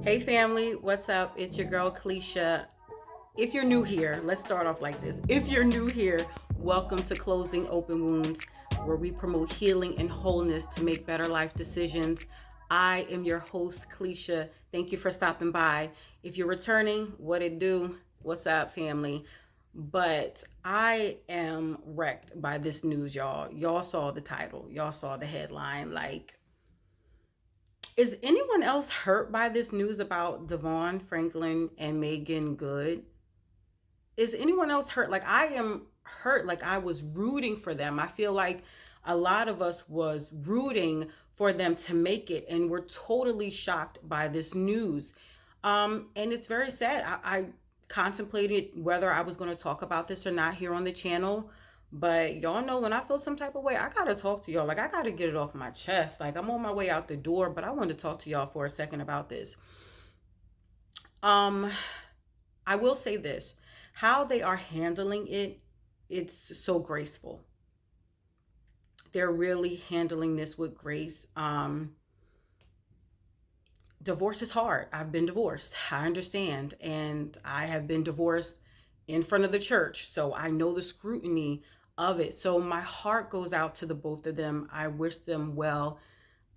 Hey family, what's up? It's your girl Kalisha. If you're new here, let's start off like this. If you're new here, welcome to Closing Open Wounds, where we promote healing and wholeness to make better life decisions. I am your host, Kalisha. Thank you for stopping by. If you're returning, what it do? What's up, family? But I am wrecked by this news, y'all. Y'all saw the title, y'all saw the headline. Like, is anyone else hurt by this news about Devon Franklin and Megan Good? Is anyone else hurt? Like, I am hurt. Like, I was rooting for them. I feel like a lot of us was rooting for them to make it, and we're totally shocked by this news. And it's very sad. I contemplated whether I was going to talk about this or not here on the channel. But y'all know when I feel some type of way, I gotta talk to y'all. Like, I gotta get it off my chest. Like, I'm on my way out the door, but I wanted to talk to y'all for a second about this. Um, I will say this: how they are handling it, it's so graceful. They're really handling this with grace. Divorce is hard. I've been divorced. I understand, and I have been divorced in front of the church, so I know the scrutiny of it. So my heart goes out to the both of them. I wish them well.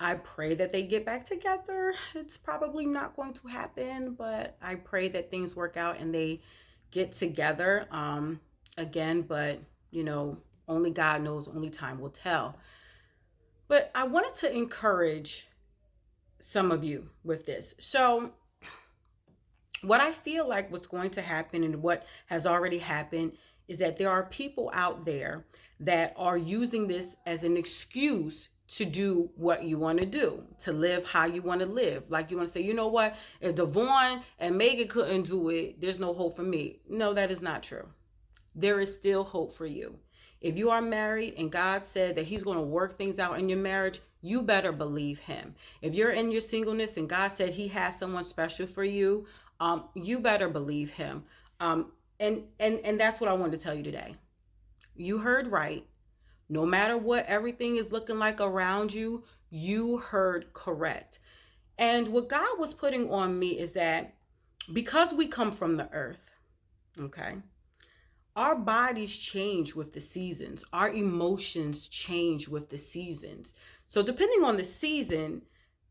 I pray that they get back together. It's probably not going to happen, but I pray that things work out and they get together again. But, you know, only God knows, only time will tell. But I wanted to encourage some of you with this. So, what I feel like what's going to happen and what has already happened is that there are people out there that are using this as an excuse to do what you want to do, to live how you want to live. Like, you want to say, you know what, if Devon and Megan couldn't do it, there's no hope for me. No, that is not true. There is still hope for you. If you are married and God said that he's going to work things out in your marriage, you better believe him. If you're in your singleness and God said he has someone special for you, you better believe him. And that's what I wanted to tell you today. You heard right. No matter what everything is looking like around you, you heard correct. And what God was putting on me is that because we come from the earth, okay, our bodies change with the seasons. Our emotions change with the seasons. So depending on the season,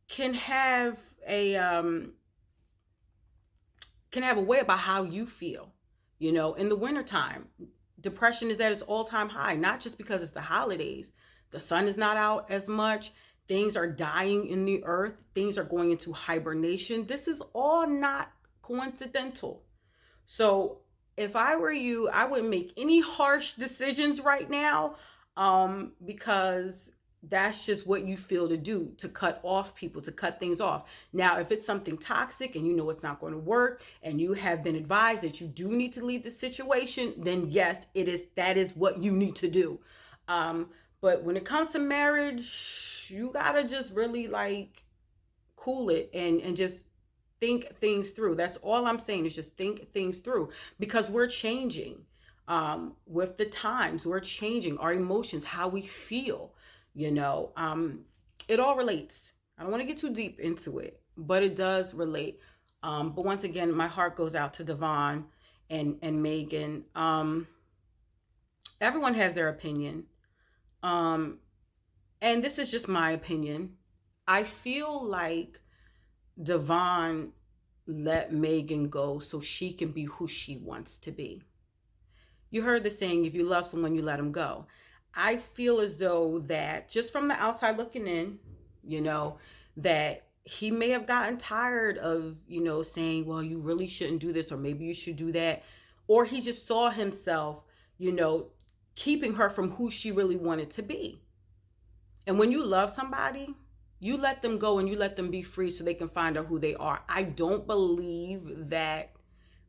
can have a way about how you feel. You know, in the wintertime, depression is at its all-time high, not just because it's the holidays. The sun is not out as much. Things are dying in the earth. Things are going into hibernation. This is all not coincidental. So if I were you, I wouldn't make any harsh decisions right now, because that's just what you feel to do, to cut off people, to cut things off. Now, if it's something toxic and you know it's not going to work and you have been advised that you do need to leave the situation, then yes, that is what you need to do. But when it comes to marriage, you gotta just really like cool it and just think things through. That's all I'm saying, is just think things through, because we're changing with the times. We're changing our emotions, how we feel. You know, it all relates. I don't want to get too deep into it, but it does relate. But once again, my heart goes out to Devon and Megan. Everyone has their opinion. And this is just my opinion. I feel like Devon let Megan go so she can be who she wants to be. You heard the saying, if you love someone, you let them go. I feel as though that, just from the outside looking in, you know, that he may have gotten tired of, you know, saying, well, you really shouldn't do this, or maybe you should do that. Or he just saw himself, you know, keeping her from who she really wanted to be. And when you love somebody, you let them go and you let them be free so they can find out who they are. I don't believe that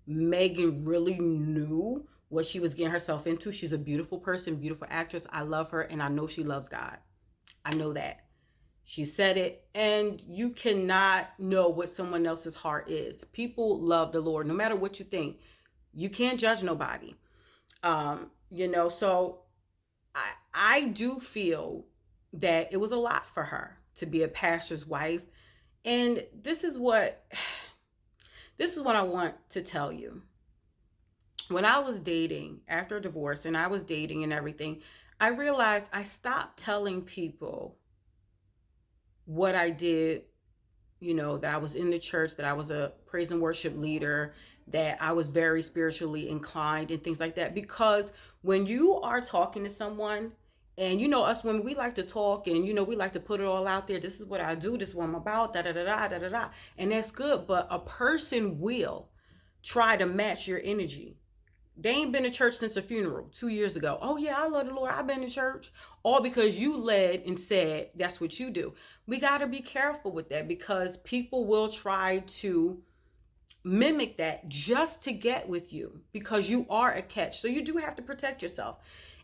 Megan really knew what she was getting herself into. She's a beautiful person, beautiful actress. I love her, and I know she loves God. I know that. She said it, and you cannot know what someone else's heart is. People love the Lord, no matter what you think. You can't judge nobody. So I do feel that it was a lot for her to be a pastor's wife. And this is what I want to tell you. When I was dating after a divorce and I was dating and everything, I realized I stopped telling people what I did, that I was in the church, that I was a praise and worship leader, that I was very spiritually inclined and things like that. Because when you are talking to someone, and us women, we like to talk, and we like to put it all out there. This is what I do, this is what I'm about, da da da da da da da. And that's good, but a person will try to match your energy. They ain't been to church since a funeral 2 years ago. Oh yeah, I love the Lord, I've been to church. All because you led and said that's what you do. We got to be careful with that, because people will try to mimic that just to get with you, because you are a catch. So you do have to protect yourself.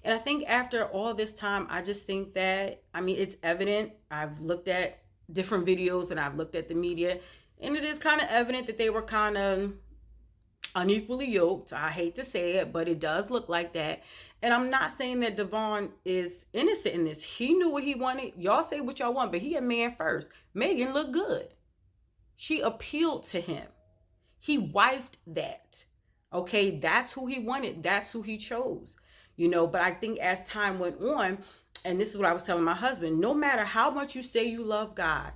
And I think after all this time, I just think that, it's evident. I've looked at different videos and I've looked at the media, and it is kind of evident that they were kind of unequally yoked. I hate to say it, but it does look like that. And I'm not saying that Devon is innocent in this. He knew what he wanted. Y'all say what y'all want, but he a man first. Megan looked good. She appealed to him. He wifed that. Okay, that's who he wanted. That's who he chose. But I think as time went on, and this is what I was telling my husband, no matter how much you say you love God,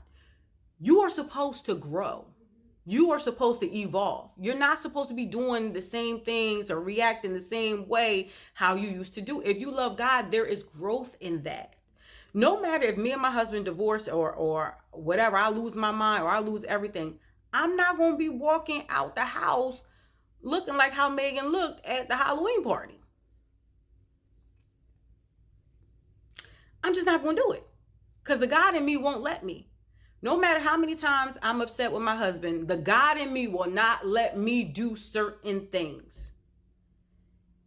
you are supposed to grow. You are supposed to evolve. You're not supposed to be doing the same things or reacting the same way how you used to do. If you love God, there is growth in that. No matter if me and my husband divorce or whatever, I lose my mind or I lose everything, I'm not going to be walking out the house looking like how Megan looked at the Halloween party. I'm just not going to do it, because the God in me won't let me. No matter how many times I'm upset with my husband, the God in me will not let me do certain things.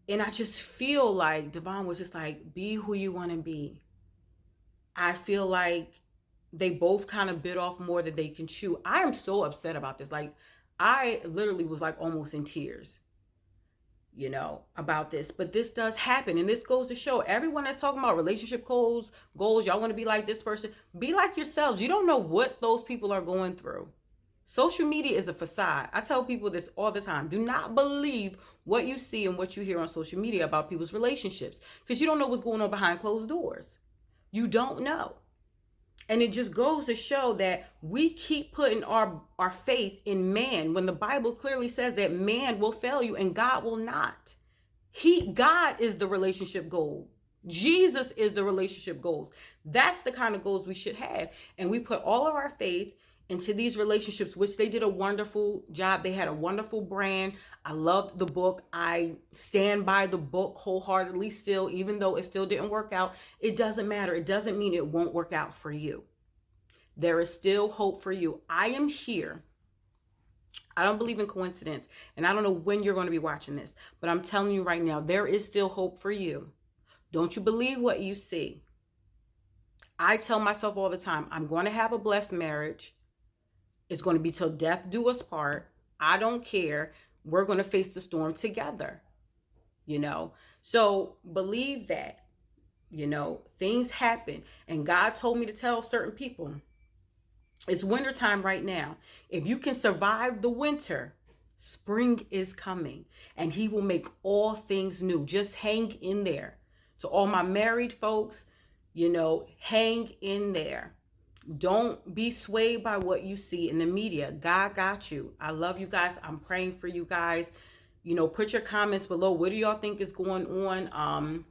And I just feel like Devon was just like, be who you want to be. I feel like they both kind of bit off more than they can chew. I am so upset about this. Like, I literally was like almost in tears, about this. But this does happen. And this goes to show everyone that's talking about relationship goals, y'all want to be like this person, be like yourselves. You don't know what those people are going through. Social media is a facade. I tell people this all the time. Do not believe what you see and what you hear on social media about people's relationships, because you don't know what's going on behind closed doors. You don't know. And it just goes to show that we keep putting our faith in man, when the Bible clearly says that man will fail you and God will not. God is the relationship goal. Jesus is the relationship goals. That's the kind of goals we should have. And we put all of our faith into these relationships, which they did a wonderful job. They had a wonderful brand. I loved the book. I stand by the book wholeheartedly still, even though it still didn't work out. It doesn't matter. It doesn't mean it won't work out for you. There is still hope for you. I am here. I don't believe in coincidence, and I don't know when you're going to be watching this, but I'm telling you right now, there is still hope for you. Don't you believe what you see? I tell myself all the time, I'm going to have a blessed marriage. It's going to be till death do us part. I don't care. We're going to face the storm together, So believe that, things happen. And God told me to tell certain people, it's wintertime right now. If you can survive the winter, spring is coming, and he will make all things new. Just hang in there. To all my married folks, hang in there. Don't be swayed by what you see in the media. God got you. I love you guys. I'm praying for you guys. Put your comments below. What do y'all think is going on?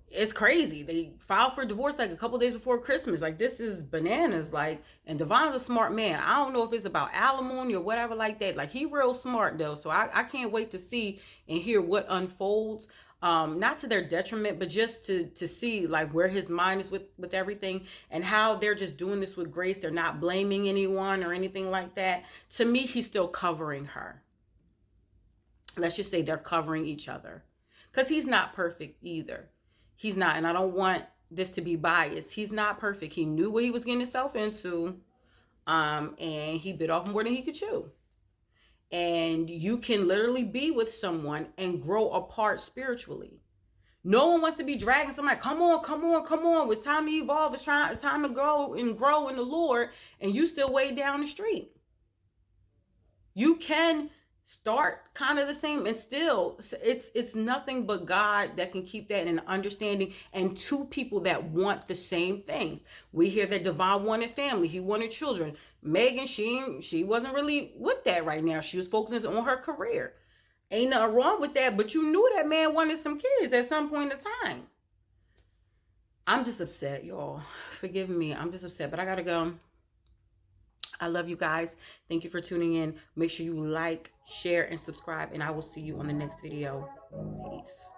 It's crazy. They filed for divorce like a couple days before Christmas. Like, this is bananas. Like, and Devon's a smart man. I don't know if it's about alimony or whatever like that. Like, he real smart though. So I can't wait to see and hear what unfolds. Not to their detriment, but just to see like where his mind is with everything, and how they're just doing this with grace. They're not blaming anyone or anything like that. To me, he's still covering her. Let's just say they're covering each other, because he's not perfect either. He's not, and I don't want this to be biased. He's not perfect. He knew what he was getting himself into, and he bit off more than he could chew. And you can literally be with someone and grow apart spiritually. No one wants to be dragging somebody. Come on, come on, come on. It's time to evolve. It's time to grow in the Lord, and you still way down the street. You can start kind of the same, and still it's nothing but God that can keep that in understanding, and two people that want the same things. We hear that Devon wanted family, he wanted children. Megan, she wasn't really with that right now. She was focusing on her career. Ain't nothing wrong with that, but you knew that man wanted some kids at some point in time. I'm just upset, y'all. Forgive me, I'm just upset, but I gotta go. I love you guys. Thank you for tuning in. Make sure you like, share, and subscribe, and I will see you on the next video. Peace.